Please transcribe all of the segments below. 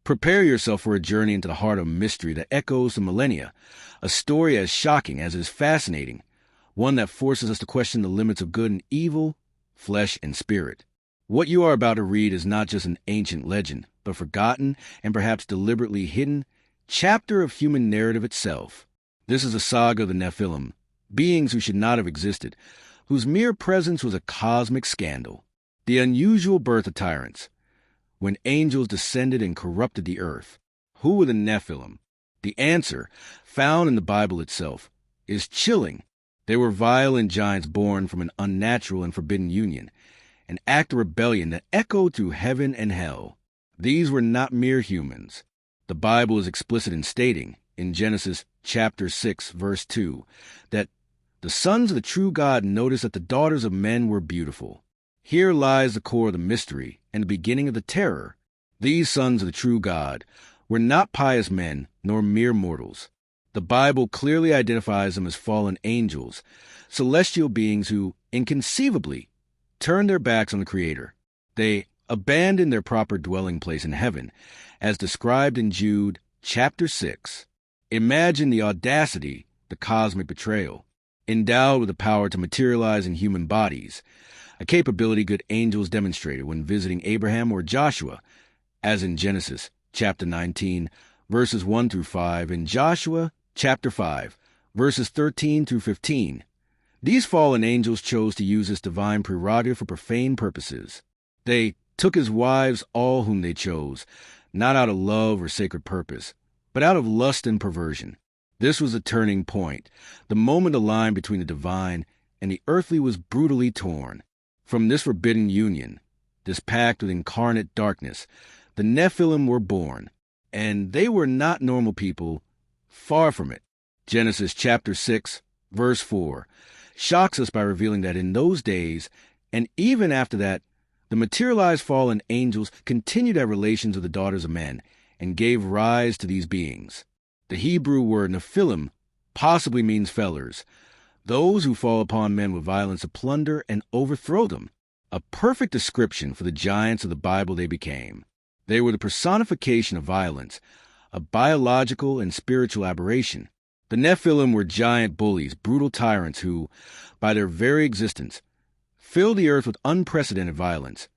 Prepare yourself for a journey into the heart of a mystery that echoes the millennia, a story as shocking as it is fascinating, one that forces us to question the limits of good and evil, flesh and spirit. What you are about to read is not just an ancient legend, but forgotten and perhaps deliberately hidden chapter of human narrative itself. This is a saga of the Nephilim, beings who should not have existed, whose mere presence was a cosmic scandal. The unusual birth of tyrants. When angels descended and corrupted the earth. Who were the Nephilim? The answer, found in the Bible itself, is chilling. They were violent giants born from an unnatural and forbidden union, an act of rebellion that echoed through heaven and hell. These were not mere humans. The Bible is explicit in stating, in Genesis chapter 6, verse 2, that the sons of the true God noticed that the daughters of men were beautiful. Here lies the core of the mystery and the beginning of the terror. These sons of the true God were not pious men nor mere mortals. The Bible clearly identifies them as fallen angels, celestial beings who, inconceivably, turned their backs on the Creator. They abandoned their proper dwelling place in heaven, as described in Jude chapter 6. Imagine the audacity, the cosmic betrayal. Endowed with the power to materialize in human bodies, a capability good angels demonstrated when visiting Abraham or Joshua, as in Genesis chapter 19, verses 1 through 5, and Joshua chapter 5, verses 13 through 15. These fallen angels chose to use this divine prerogative for profane purposes. They took as wives all whom they chose, not out of love or sacred purpose, but out of lust and perversion. This was a turning point, the moment the line between the divine and the earthly was brutally torn. From this forbidden union, this pact with incarnate darkness, the Nephilim were born, and they were not normal people, far from it. Genesis chapter 6, verse 4, shocks us by revealing that in those days, and even after that, the materialized fallen angels continued to have relations with the daughters of men, and gave rise to these beings. The Hebrew word Nephilim possibly means fellers, those who fall upon men with violence to plunder and overthrow them, a perfect description for the giants of the Bible they became. They were the personification of violence, a biological and spiritual aberration. The Nephilim were giant bullies, brutal tyrants who, by their very existence, filled the earth with unprecedented violence,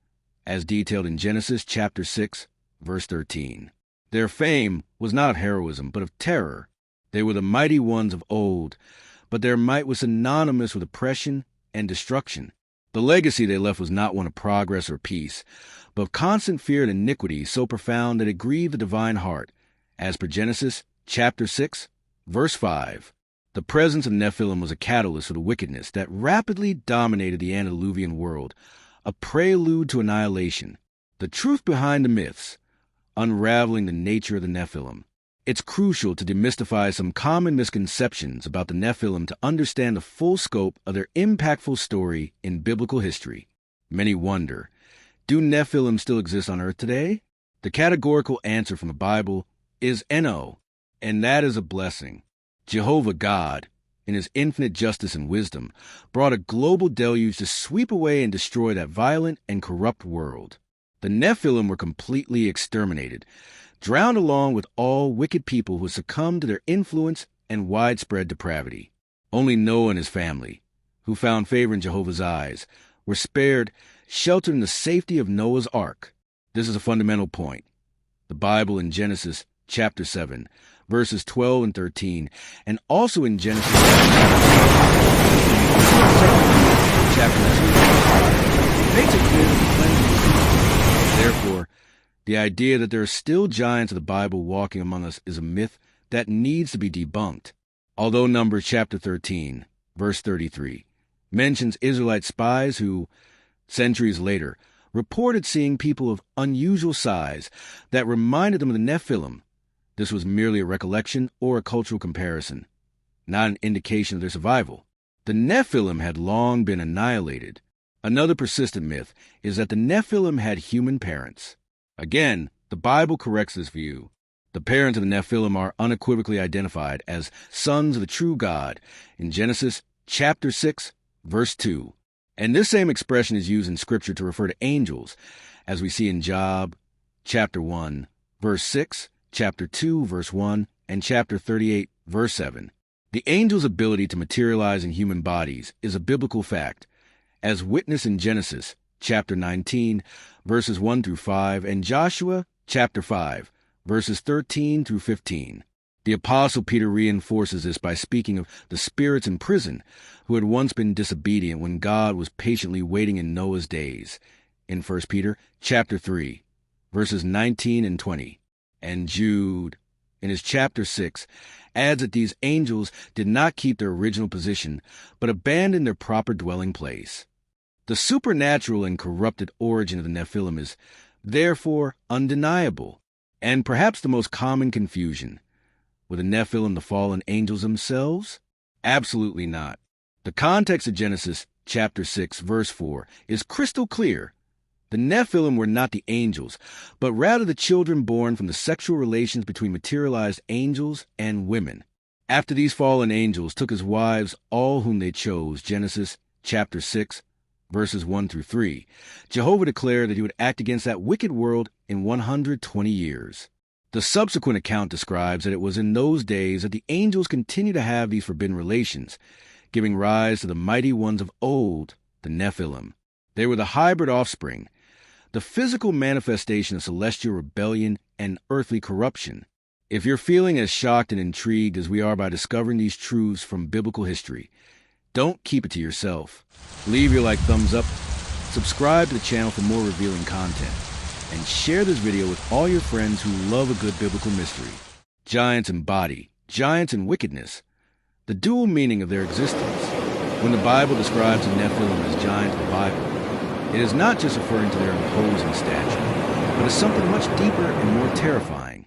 as detailed in Genesis chapter 6, verse 13. Their fame was not of heroism, but of terror. They were the mighty ones of old, but their might was synonymous with oppression and destruction. The legacy they left was not one of progress or peace, but of constant fear and iniquity so profound that it grieved the divine heart, as per Genesis chapter 6, verse 5. The presence of Nephilim was a catalyst for the wickedness that rapidly dominated the antediluvian world, a prelude to annihilation. The truth behind the myths, unraveling the nature of the Nephilim. It's crucial to demystify some common misconceptions about the Nephilim to understand the full scope of their impactful story in biblical history. Many wonder, do Nephilim still exist on earth today? The categorical answer from the Bible is NO, and that is a blessing. Jehovah God, in his infinite justice and wisdom, brought a global deluge to sweep away and destroy that violent and corrupt world. The Nephilim were completely exterminated, drowned along with all wicked people who succumbed to their influence and widespread depravity. Only Noah and his family, who found favor in Jehovah's eyes, were spared, sheltered in the safety of Noah's ark. This is a fundamental point. The Bible in Genesis chapter 7, verses 12 and 13, and also in Genesis chapter 2, makes it clear that the cleansing. Therefore, the idea that there are still giants of the Bible walking among us is a myth that needs to be debunked. Although Numbers chapter 13, verse 33, mentions Israelite spies who, centuries later, reported seeing people of unusual size that reminded them of the Nephilim, this was merely a recollection or a cultural comparison, not an indication of their survival. The Nephilim had long been annihilated. Another persistent myth is that the Nephilim had human parents. Again, the Bible corrects this view. The parents of the Nephilim are unequivocally identified as sons of the true God in Genesis chapter 6, verse 2. And this same expression is used in Scripture to refer to angels, as we see in Job chapter 1, verse 6, chapter 2, verse 1, and chapter 38, verse 7. The angel's ability to materialize in human bodies is a biblical fact, as witnessed in Genesis, chapter 19, verses 1 through 5, and Joshua, chapter 5, verses 13 through 15. The Apostle Peter reinforces this by speaking of the spirits in prison who had once been disobedient when God was patiently waiting in Noah's days, in 1 Peter, chapter 3, verses 19 and 20. And Jude, in his chapter 6, adds that these angels did not keep their original position, but abandoned their proper dwelling place. The supernatural and corrupted origin of the Nephilim is, therefore, undeniable, and perhaps the most common confusion. Were the Nephilim the fallen angels themselves? Absolutely not. The context of Genesis chapter 6, verse 4, is crystal clear. The Nephilim were not the angels, but rather the children born from the sexual relations between materialized angels and women. After these fallen angels took as wives all whom they chose, Genesis chapter 6, verses 1 through 3, Jehovah declared that he would act against that wicked world in 120 years. The subsequent account describes that it was in those days that the angels continued to have these forbidden relations, giving rise to the mighty ones of old, the Nephilim. They were the hybrid offspring, the physical manifestation of celestial rebellion and earthly corruption. If you're feeling as shocked and intrigued as we are by discovering these truths from biblical history, don't keep it to yourself. Leave your thumbs up, subscribe to the channel for more revealing content, and share this video with all your friends who love a good biblical mystery. Giants in body, giants in wickedness. The dual meaning of their existence. When the Bible describes the Nephilim as giants of the Bible, it is not just referring to their imposing stature, but as something much deeper and more terrifying.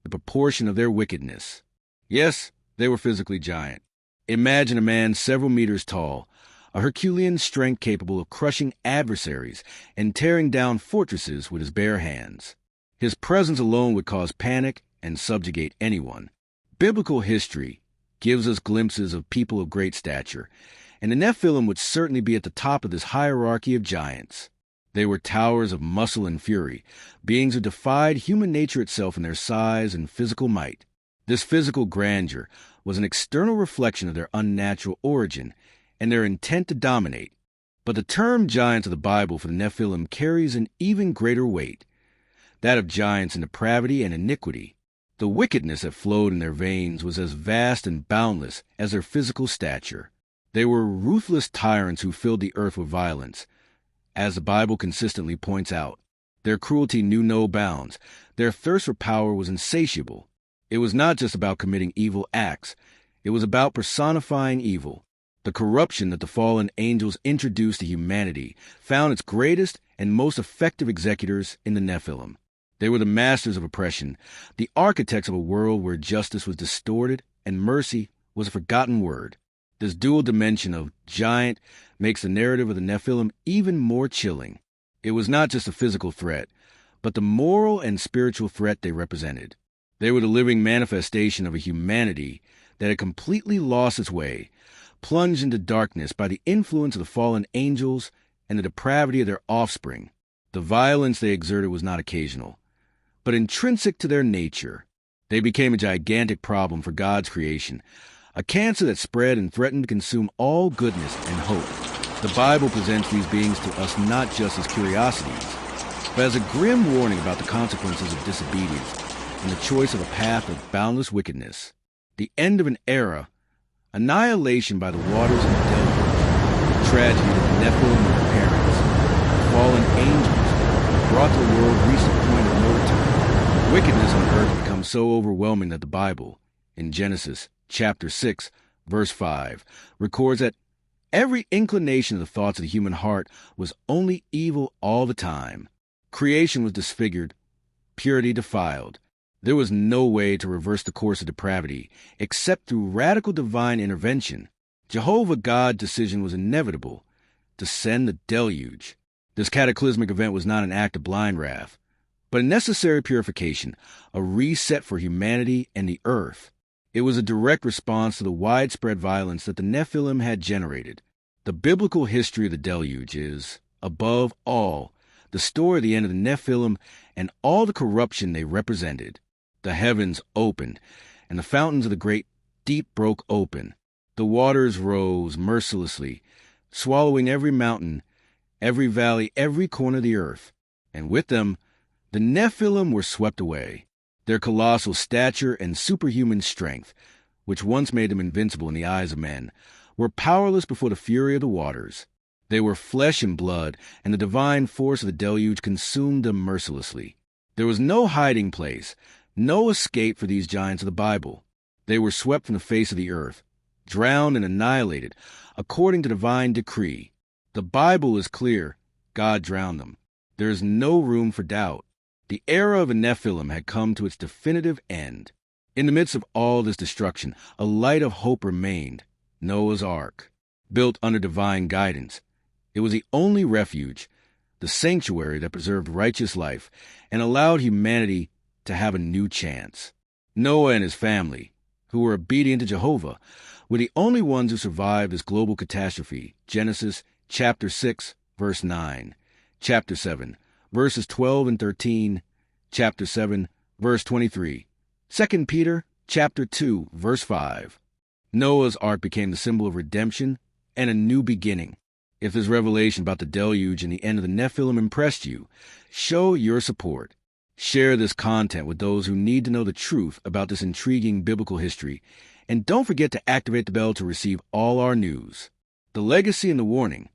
The proportion of their wickedness. Yes, they were physically giant. Imagine a man several meters tall, a Herculean strength capable of crushing adversaries and tearing down fortresses with his bare hands. His presence alone would cause panic and subjugate anyone. Biblical history gives us glimpses of people of great stature, and the Nephilim would certainly be at the top of this hierarchy of giants. They were towers of muscle and fury, beings who defied human nature itself in their size and physical might. This physical grandeur was an external reflection of their unnatural origin and their intent to dominate. But the term giants of the Bible for the Nephilim carries an even greater weight, that of giants in depravity and iniquity. The wickedness that flowed in their veins was as vast and boundless as their physical stature. They were ruthless tyrants who filled the earth with violence. As the Bible consistently points out, their cruelty knew no bounds. Their thirst for power was insatiable. It was not just about committing evil acts. It was about personifying evil. The corruption that the fallen angels introduced to humanity found its greatest and most effective executors in the Nephilim. They were the masters of oppression, the architects of a world where justice was distorted and mercy was a forgotten word. This dual dimension of giant makes the narrative of the Nephilim even more chilling. It was not just a physical threat, but the moral and spiritual threat they represented. They were the living manifestation of a humanity that had completely lost its way, plunged into darkness by the influence of the fallen angels and the depravity of their offspring. The violence they exerted was not occasional, but intrinsic to their nature. They became a gigantic problem for God's creation, a cancer that spread and threatened to consume all goodness and hope. The Bible presents these beings to us not just as curiosities, but as a grim warning about the consequences of disobedience and the choice of a path of boundless wickedness. The end of an era, annihilation by the waters of the deluge, the tragedy that the Nephilim and their parents, the fallen angels, brought to the world reached a point of no return. Wickedness on earth becomes so overwhelming that the Bible, in Genesis chapter 6, verse 5, records that every inclination of the thoughts of the human heart was only evil all the time. Creation was disfigured, purity defiled. There was no way to reverse the course of depravity except through radical divine intervention. Jehovah God's decision was inevitable, to send the deluge. This cataclysmic event was not an act of blind wrath, but a necessary purification, a reset for humanity and the earth. It was a direct response to the widespread violence that the Nephilim had generated. The biblical history of the deluge is, above all, the the story of the end of the Nephilim and all the corruption they represented. The heavens opened, and the fountains of the great deep broke open. The waters rose mercilessly, swallowing every mountain, every valley, every corner of the earth. And with them, the Nephilim were swept away. Their colossal stature and superhuman strength, which once made them invincible in the eyes of men, were powerless before the fury of the waters. They were flesh and blood, and the divine force of the deluge consumed them mercilessly. There was no hiding place, no escape for these giants of the Bible. They were swept from the face of the earth, drowned and annihilated, according to divine decree. The Bible is clear. God drowned them. There is no room for doubt. The era of the Nephilim had come to its definitive end. In the midst of all this destruction, a light of hope remained, Noah's Ark, built under divine guidance. It was the only refuge, the sanctuary that preserved righteous life and allowed humanity to have a new chance. Noah and his family, who were obedient to Jehovah, were the only ones who survived this global catastrophe. Genesis chapter 6, verse 9, chapter 7, verses 12 and 13, chapter 7, verse 23, 2 Peter chapter 2, verse 5. Noah's Ark became the symbol of redemption and a new beginning. If this revelation about the deluge and the end of the Nephilim impressed you, show your support. Share this content with those who need to know the truth about this intriguing biblical history, and don't forget to activate the bell to receive all our news. The legacy and the warning.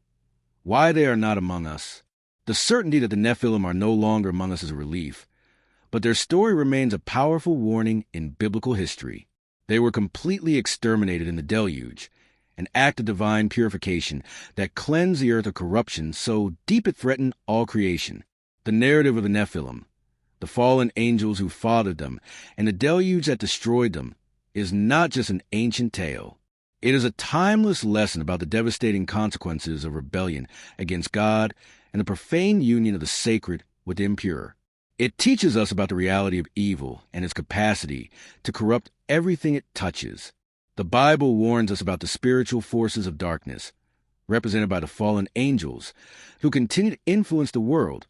Why they are not among us. The certainty that the Nephilim are no longer among us is a relief, but their story remains a powerful warning in biblical history. They were completely exterminated in the deluge, an act of divine purification that cleansed the earth of corruption so deep it threatened all creation. The narrative of the Nephilim, the fallen angels who fathered them, and the deluge that destroyed them, is not just an ancient tale. It is a timeless lesson about the devastating consequences of rebellion against God and the profane union of the sacred with the impure. It teaches us about the reality of evil and its capacity to corrupt everything it touches. The Bible warns us about the spiritual forces of darkness, represented by the fallen angels, who continue to influence the world,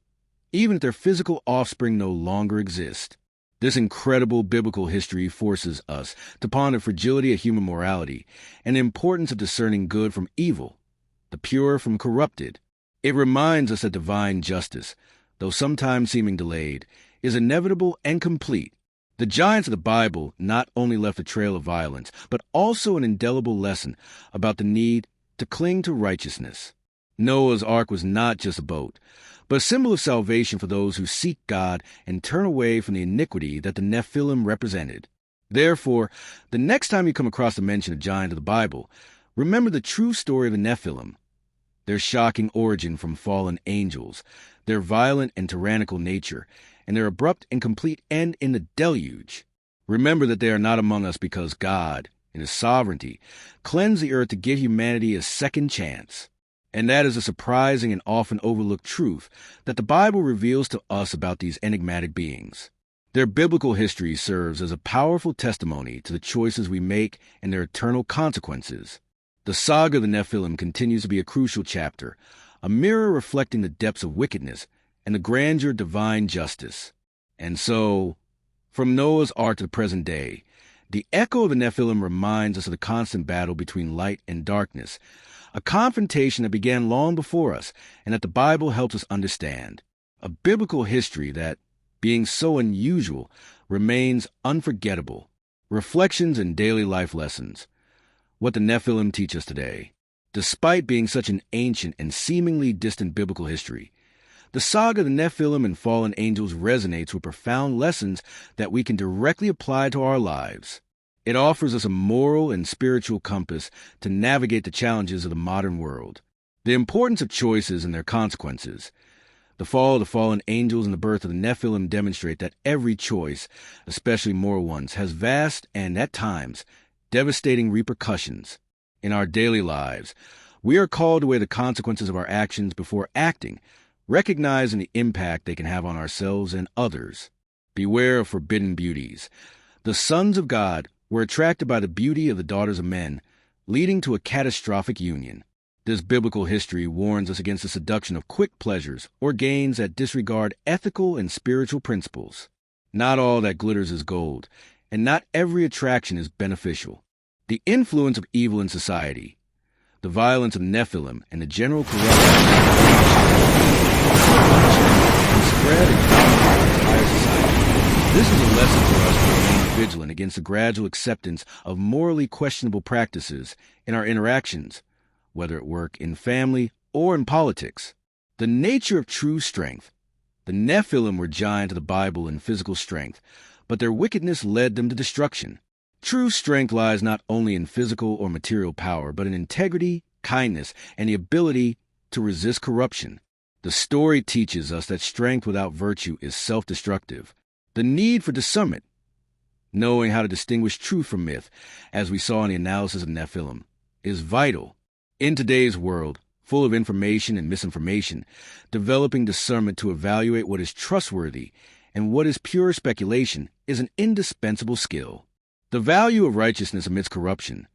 even if their physical offspring no longer exist. This incredible biblical history forces us to ponder the fragility of human morality and the importance of discerning good from evil, the pure from corrupted. It reminds us that divine justice, though sometimes seeming delayed, is inevitable and complete. The giants of the Bible not only left a trail of violence, but also an indelible lesson about the need to cling to righteousness. Noah's Ark was not just a boat, but a symbol of salvation for those who seek God and turn away from the iniquity that the Nephilim represented. Therefore, the next time you come across the mention of giants of the Bible, remember the true story of the Nephilim, their shocking origin from fallen angels, their violent and tyrannical nature, and their abrupt and complete end in the deluge. Remember that they are not among us because God, in His sovereignty, cleansed the earth to give humanity a second chance. And that is a surprising and often overlooked truth that the Bible reveals to us about these enigmatic beings. Their biblical history serves as a powerful testimony to the choices we make and their eternal consequences. The saga of the Nephilim continues to be a crucial chapter, a mirror reflecting the depths of wickedness and the grandeur of divine justice. And so, from Noah's Ark to the present day, the echo of the Nephilim reminds us of the constant battle between light and darkness, a confrontation that began long before us and that the Bible helps us understand. A biblical history that, being so unusual, remains unforgettable. Reflections and daily life lessons. What the Nephilim teach us today. Despite being such an ancient and seemingly distant biblical history, the saga of the Nephilim and fallen angels resonates with profound lessons that we can directly apply to our lives. It offers us a moral and spiritual compass to navigate the challenges of the modern world. The importance of choices and their consequences. The fall of the fallen angels and the birth of the Nephilim demonstrate that every choice, especially moral ones, has vast and, at times, devastating repercussions. In our daily lives, we are called to weigh the consequences of our actions before acting, recognizing the impact they can have on ourselves and others. Beware of forbidden beauties. The sons of God were attracted by the beauty of the daughters of men, leading to a catastrophic union. This biblical history warns us against the seduction of quick pleasures or gains that disregard ethical and spiritual principles. Not all that glitters is gold, and not every attraction is beneficial. The influence of evil in society, the violence of Nephilim, and the general corruption can spread and dominate the entire society. This is a lesson for us to remain vigilant against the gradual acceptance of morally questionable practices in our interactions, whether at work, in family, or in politics. The nature of true strength. The Nephilim were giants of the Bible in physical strength, but their wickedness led them to destruction. True strength lies not only in physical or material power, but in integrity, kindness, and the ability to resist corruption. The story teaches us that strength without virtue is self-destructive. The need for discernment, knowing how to distinguish truth from myth, as we saw in the analysis of Nephilim, is vital. In today's world, full of information and misinformation, developing discernment to evaluate what is trustworthy and what is pure speculation is an indispensable skill. The value of righteousness amidst corruption.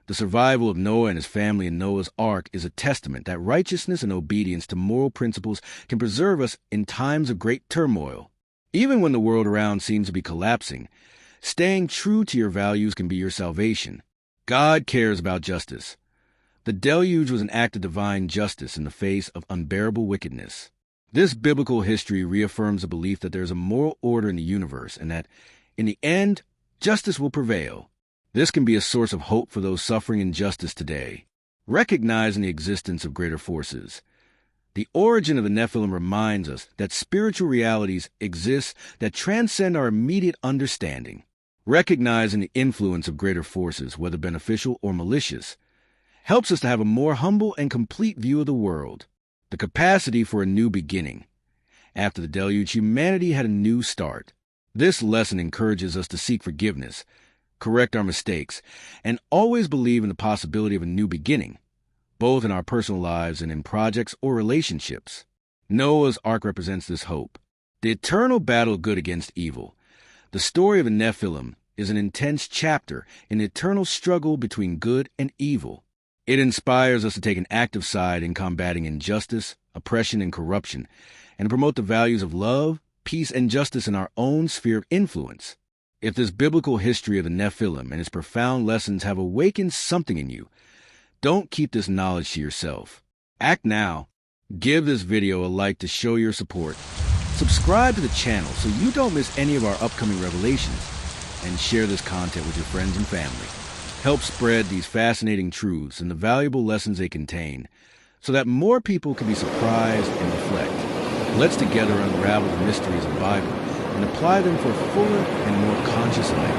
The survival of Noah and his family in Noah's Ark is a testament that righteousness and obedience to moral principles can preserve us in times of great turmoil. Even when the world around seems to be collapsing, staying true to your values can be your salvation. God cares about justice. The deluge was an act of divine justice in the face of unbearable wickedness. This biblical history reaffirms the belief that there is a moral order in the universe and that, in the end, justice will prevail. This can be a source of hope for those suffering injustice today. Recognizing the existence of greater forces. The origin of the Nephilim reminds us that spiritual realities exist that transcend our immediate understanding. Recognizing the influence of greater forces, whether beneficial or malicious, helps us to have a more humble and complete view of the world. The capacity for a new beginning. After the deluge, humanity had a new start. This lesson encourages us to seek forgiveness, correct our mistakes, and always believe in the possibility of a new beginning, both in our personal lives and in projects or relationships. Noah's Ark represents this hope. The eternal battle of good against evil. The story of the Nephilim is an intense chapter in the eternal struggle between good and evil. It inspires us to take an active side in combating injustice, oppression, and corruption, and to promote the values of love, peace, and justice in our own sphere of influence. If this biblical history of the Nephilim and its profound lessons have awakened something in you, don't keep this knowledge to yourself. Act now. Give this video a like to show your support. Subscribe to the channel so you don't miss any of our upcoming revelations, and share this content with your friends and family. Help spread these fascinating truths and the valuable lessons they contain, so that more people can be surprised and reflect. Let's together unravel the mysteries of the Bible and apply them for a fuller and more conscious life.